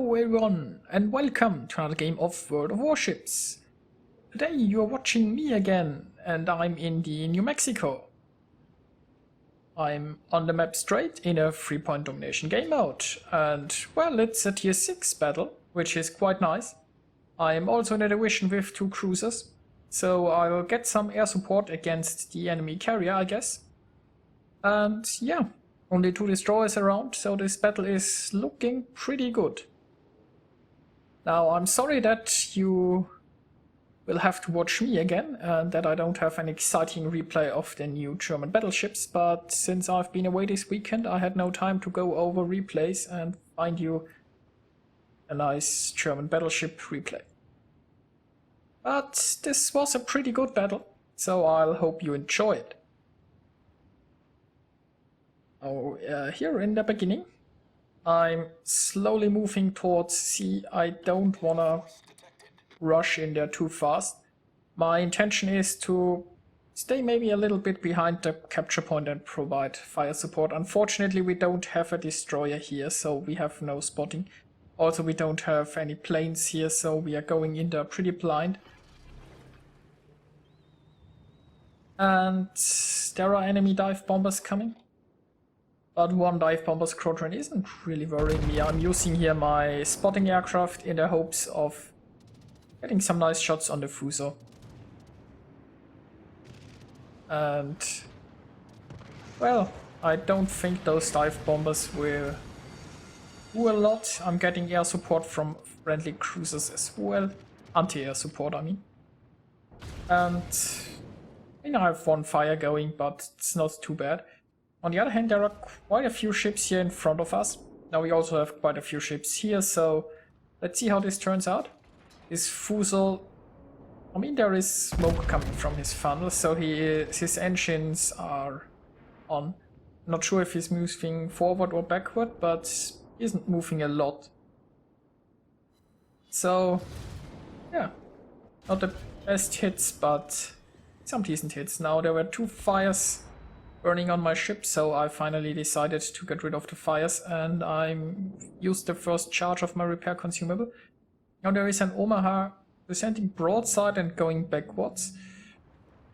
Hello everyone and welcome to another game of World of Warships. Today you're watching me again and I'm in the New Mexico. I'm on the map Strait in a 3-point domination game mode and well, it's a tier 6 battle, which is quite nice. I'm also in a division with 2 cruisers, so I'll get some air support against the enemy carrier, I guess. And yeah, only 2 destroyers around, so this battle is looking pretty good. Now, I'm sorry that you will have to watch me again, and that I don't have an exciting replay of the new German battleships, but since I've been away this weekend, I had no time to go over replays and find you a nice German battleship replay. But this was a pretty good battle, so I'll hope you enjoy it. Here in the beginning, I'm slowly moving towards C. I don't wanna rush in there too fast. My intention is to stay maybe a little bit behind the capture point and provide fire support. Unfortunately, we don't have a destroyer here, so we have no spotting. Also, we don't have any planes here, so we are going in there pretty blind. And there are enemy dive bombers coming. But one dive bomber squadron isn't really worrying me. I'm using here my spotting aircraft in the hopes of getting some nice shots on the Fuso. And well, I don't think those dive bombers will do a lot. I'm getting air support from friendly cruisers as well. Anti-air support, I mean. And I have one fire going, but it's not too bad. On the other hand, there are quite a few ships here in front of us. Now we also have quite a few ships here, so let's see how this turns out. This Fuso, I mean, there is smoke coming from his funnel, so his engines are on. Not sure if he's moving forward or backward, but he isn't moving a lot. So, yeah, not the best hits, but some decent hits. Now there were 2 fires burning on my ship, so I finally decided to get rid of the fires and I used the first charge of my repair consumable. Now there is an Omaha presenting broadside and going backwards,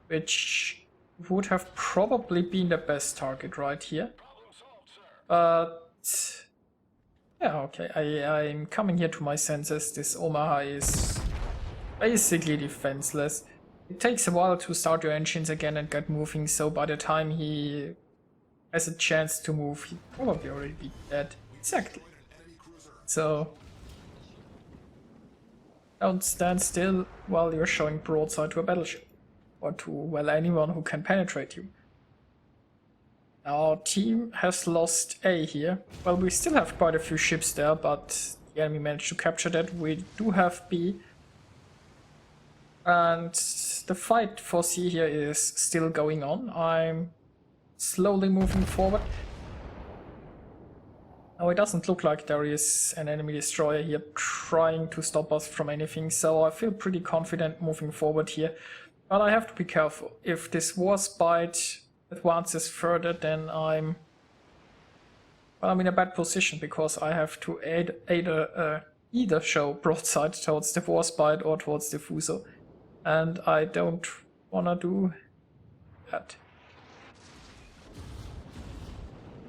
which would have probably been the best target right here. But yeah, okay, I'm coming here to my senses. This Omaha is basically defenseless. It takes a while to start your engines again and get moving, so by the time he has a chance to move, he'd probably already be dead. Exactly. So don't stand still while you're showing broadside to a battleship. Or to, well, anyone who can penetrate you. Our team has lost A here. Well, we still have quite a few ships there, but the enemy managed to capture that. We do have B. And the fight for C here is still going on. I'm slowly moving forward. Now it doesn't look like there is an enemy destroyer here trying to stop us from anything, so I feel pretty confident moving forward here. But I have to be careful. If this Warspite advances further, then I'm in a bad position, because I have to either show broadside towards the Warspite or towards the Fuso. And I don't wanna do that.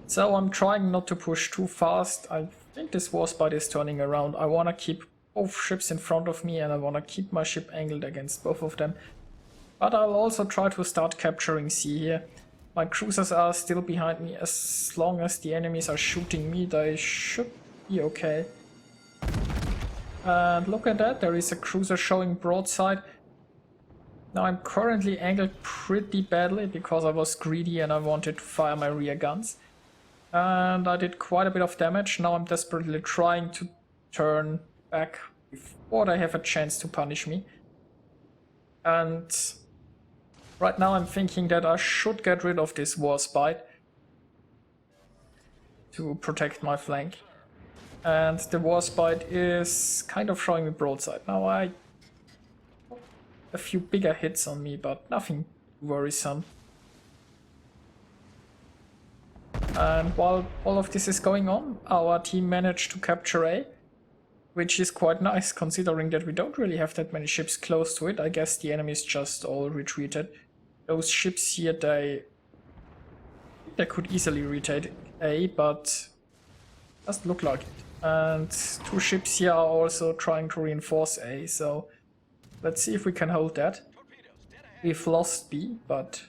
So I'm trying not to push too fast. I think this Warspite is turning around. I wanna keep both ships in front of me and I wanna keep my ship angled against both of them. But I'll also try to start capturing C here. My cruisers are still behind me. As long as the enemies are shooting me, they should be okay. And look at that, there is a cruiser showing broadside. Now I'm currently angled pretty badly because I was greedy and I wanted to fire my rear guns. And I did quite a bit of damage. Now I'm desperately trying to turn back before they have a chance to punish me. And right now I'm thinking that I should get rid of this Warspite to protect my flank. And the Warspite is kind of showing me broadside. Now a few bigger hits on me, but nothing worrisome. And while all of this is going on, our team managed to capture A. which is quite nice considering that we don't really have that many ships close to it. I guess the enemies just all retreated. Those ships here, they could easily retake A, but doesn't look like it. And 2 ships here are also trying to reinforce A, so let's see if we can hold that. We've lost B, but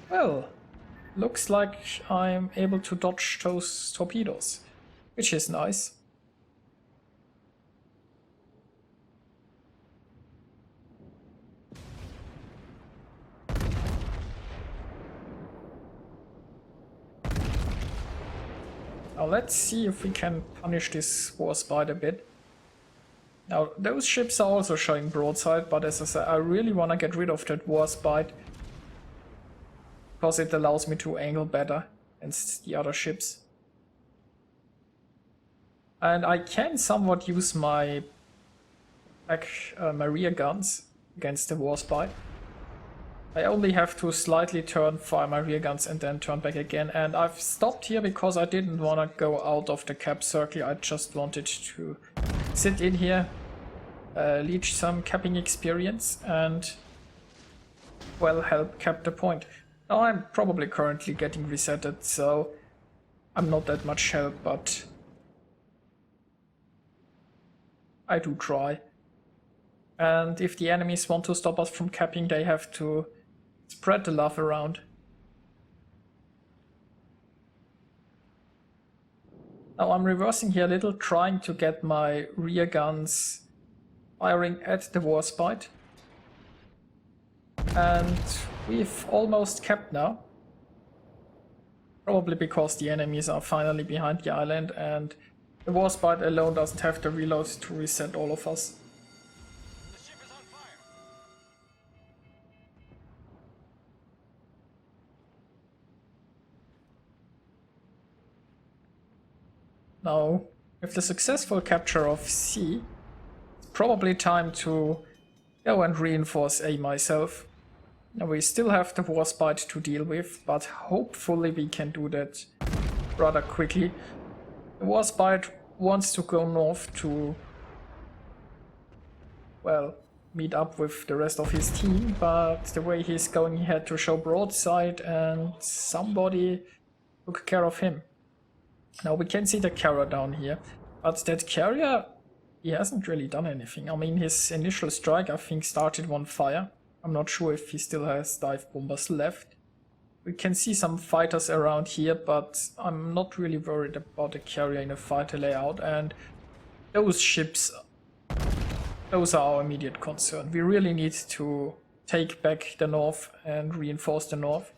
well, looks like I'm able to dodge those torpedoes, which is nice. Now let's see if we can punish this Warspite a bit. Now those ships are also showing broadside, but as I said, I really want to get rid of that Warspite because it allows me to angle better against the other ships. And I can somewhat use my rear guns against the Warspite. I only have to slightly fire my rear guns and then turn back again. And I've stopped here because I didn't want to go out of the cap circle. I just wanted to sit in here, leech some capping experience and, well, help cap the point. Now I'm probably currently getting resetted, so I'm not that much help, but I do try. And if the enemies want to stop us from capping, they have to spread the love around. Now I'm reversing here a little, trying to get my rear guns firing at the Warspite. And we've almost capped now. Probably because the enemies are finally behind the island and the Warspite alone doesn't have the reload to reset all of us. The ship is on fire. Now, with the successful capture of C, it's probably time to go and reinforce A myself. Now we still have the Warspite to deal with, but hopefully we can do that rather quickly. The Warspite wants to go north to, well, meet up with the rest of his team, but the way he's going he had to show broadside and somebody took care of him. Now we can see the carrier down here, but that carrier, he hasn't really done anything. I mean, his initial strike I think started one fire. I'm not sure if he still has dive bombers left. We can see some fighters around here, but I'm not really worried about the carrier in a fighter layout, and those ships, those are our immediate concern. We really need to take back the north and reinforce the north.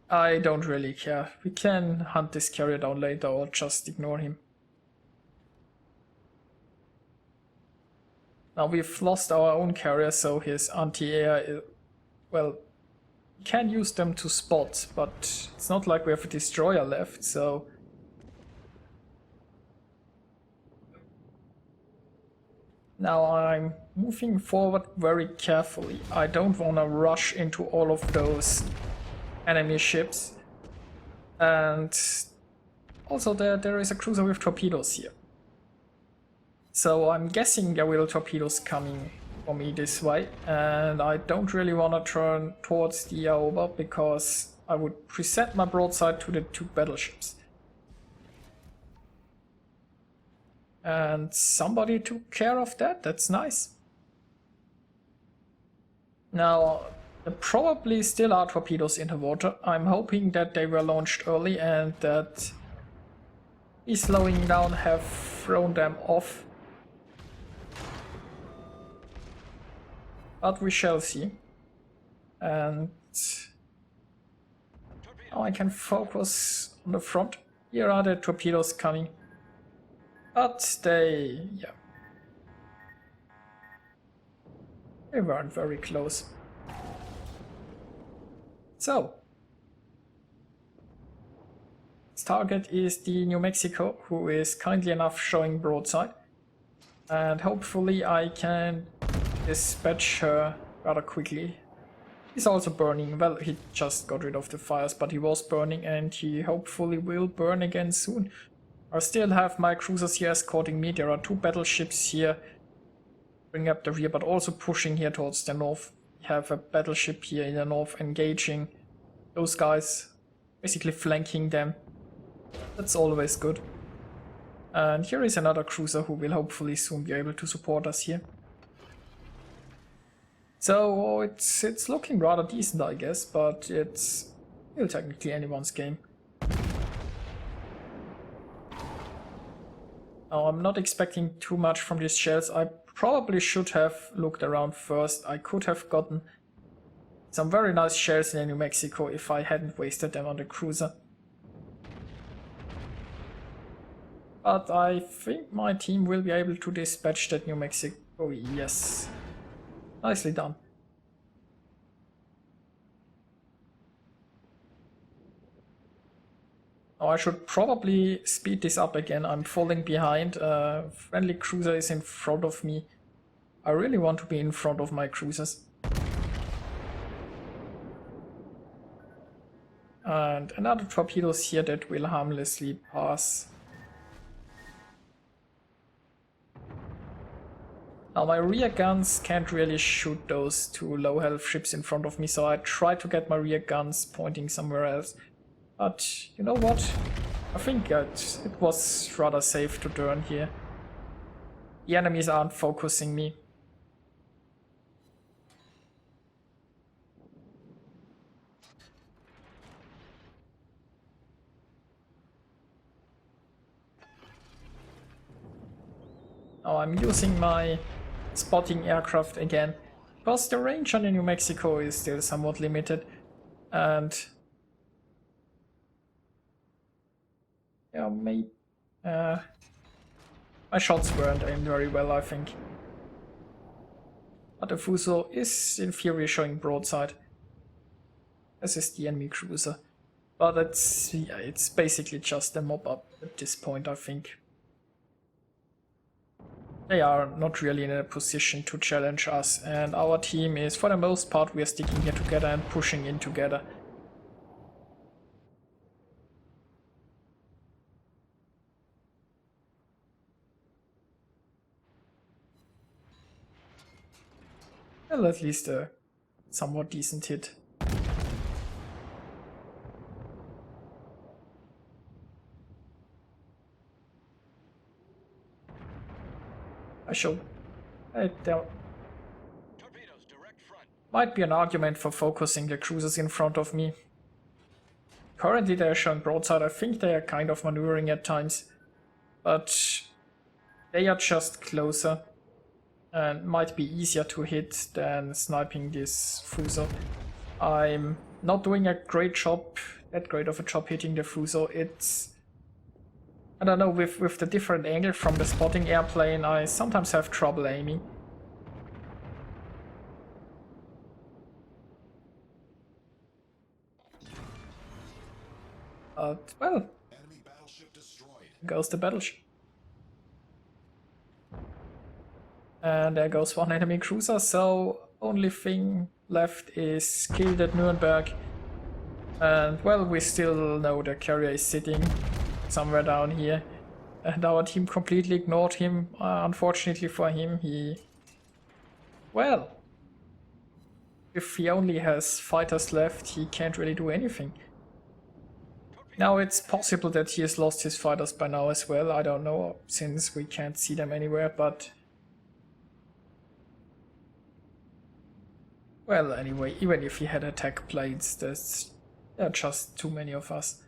I don't really care. We can hunt this carrier down later or just ignore him. Now we've lost our own carrier, so his anti-air, well, we can use them to spot, but it's not like we have a destroyer left, so... Now I'm moving forward very carefully. I don't want to rush into all of those enemy ships. And also there is a cruiser with torpedoes here. So I'm guessing there will torpedoes coming for me this way, and I don't really want to turn towards the Aoba because I would preset my broadside to the 2 battleships. And somebody took care of that, that's nice. Now, there probably still are torpedoes in the water. I'm hoping that they were launched early and that we slowing down have thrown them off. But we shall see. And now I can focus on the front. Here are the torpedoes coming. But they weren't very close. So, its target is the New Mexico, who is kindly enough showing broadside. And hopefully I can dispatch her rather quickly. He's also burning. Well, he just got rid of the fires, but he was burning and he hopefully will burn again soon. I still have my cruisers here escorting me. There are 2 battleships here bring up the rear, but also pushing here towards the north. We have a battleship here in the north engaging those guys, basically flanking them. That's always good. And here is another cruiser who will hopefully soon be able to support us here. So it's looking rather decent, I guess, but it's still technically anyone's game. Now, I'm not expecting too much from these shells. I probably should have looked around first. I could have gotten some very nice shells in New Mexico if I hadn't wasted them on the cruiser. But I think my team will be able to dispatch that New Mexico. Yes. Nicely done. Now I should probably speed this up again. I'm falling behind. Friendly cruiser is in front of me. I really want to be in front of my cruisers. And another torpedoes here that will harmlessly pass. Now my rear guns can't really shoot those 2 low health ships in front of me, so I try to get my rear guns pointing somewhere else. But you know what? I think it was rather safe to turn here. The enemies aren't focusing me. Now I'm using my spotting aircraft again, because the range on the New Mexico is still somewhat limited, and yeah, my shots weren't aimed very well, I think. But the Fuso is in theory showing broadside, as is the enemy cruiser, but it's basically just a mob up at this point, I think. They are not really in a position to challenge us, and our team is, for the most part, we are sticking here together and pushing in together. Well, at least a somewhat decent hit. There Torpedoes, direct front. might be an argument for focusing the cruisers in front of me. Currently they are showing broadside. I think they are kind of maneuvering at times, but they are just closer and might be easier to hit than sniping this Fuso. I'm not doing that great of a job hitting the Fuso. I don't know, with the different angle from the spotting airplane, I sometimes have trouble aiming. But, well, Enemy battleship destroyed. goes the battleship. And there goes 1 enemy cruiser, so only thing left is kill that Nuremberg. And, well, we still know the carrier is sitting somewhere down here, and our team completely ignored him. Unfortunately for him, well, if he only has fighters left, he can't really do anything. Now it's possible that he has lost his fighters by now as well, I don't know, since we can't see them anywhere, but well, anyway, even if he had attack planes, there are just too many of us.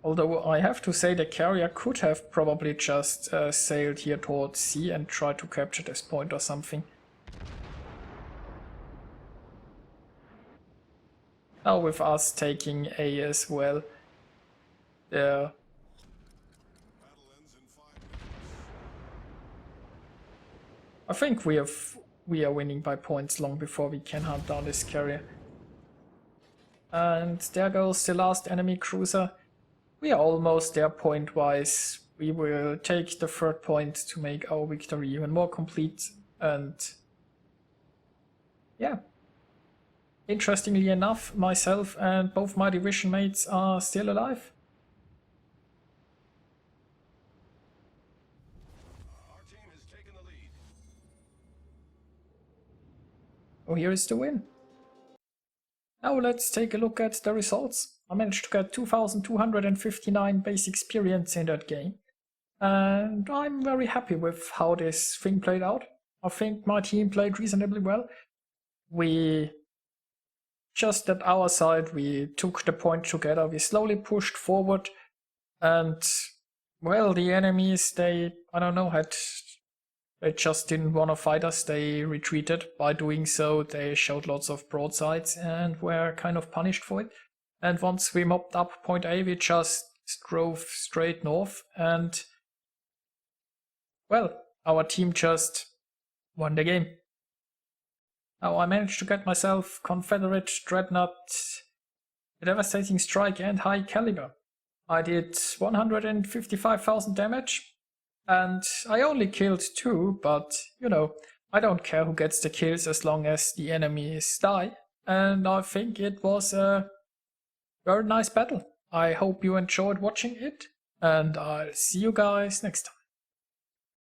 Although I have to say the carrier could have probably just sailed here towards sea and tried to capture this point or something. Now with us taking A as well, there. I think we are winning by points long before we can hunt down this carrier. And there goes the last enemy cruiser. We are almost there point-wise, we will take the third point to make our victory even more complete. And yeah, interestingly enough, myself and both my division mates are still alive. Our team has taken the lead. So here is the win. Now let's take a look at the results. I managed to get 2259 base experience in that game. And I'm very happy with how this thing played out. I think my team played reasonably well. We just at our side, we took the point together, we slowly pushed forward, and well, the enemies, they just didn't want to fight us. They retreated. By doing so, they showed lots of broadsides and were kind of punished for it. And once we mopped up point A, we just drove straight north, and well, our team just won the game. Now I managed to get myself Confederate Dreadnought, Devastating Strike and High Caliber. I did 155,000 damage, and I only killed 2, but you know, I don't care who gets the kills as long as the enemies die, and I think it was a very nice battle. I hope you enjoyed watching it, and I'll see you guys next time.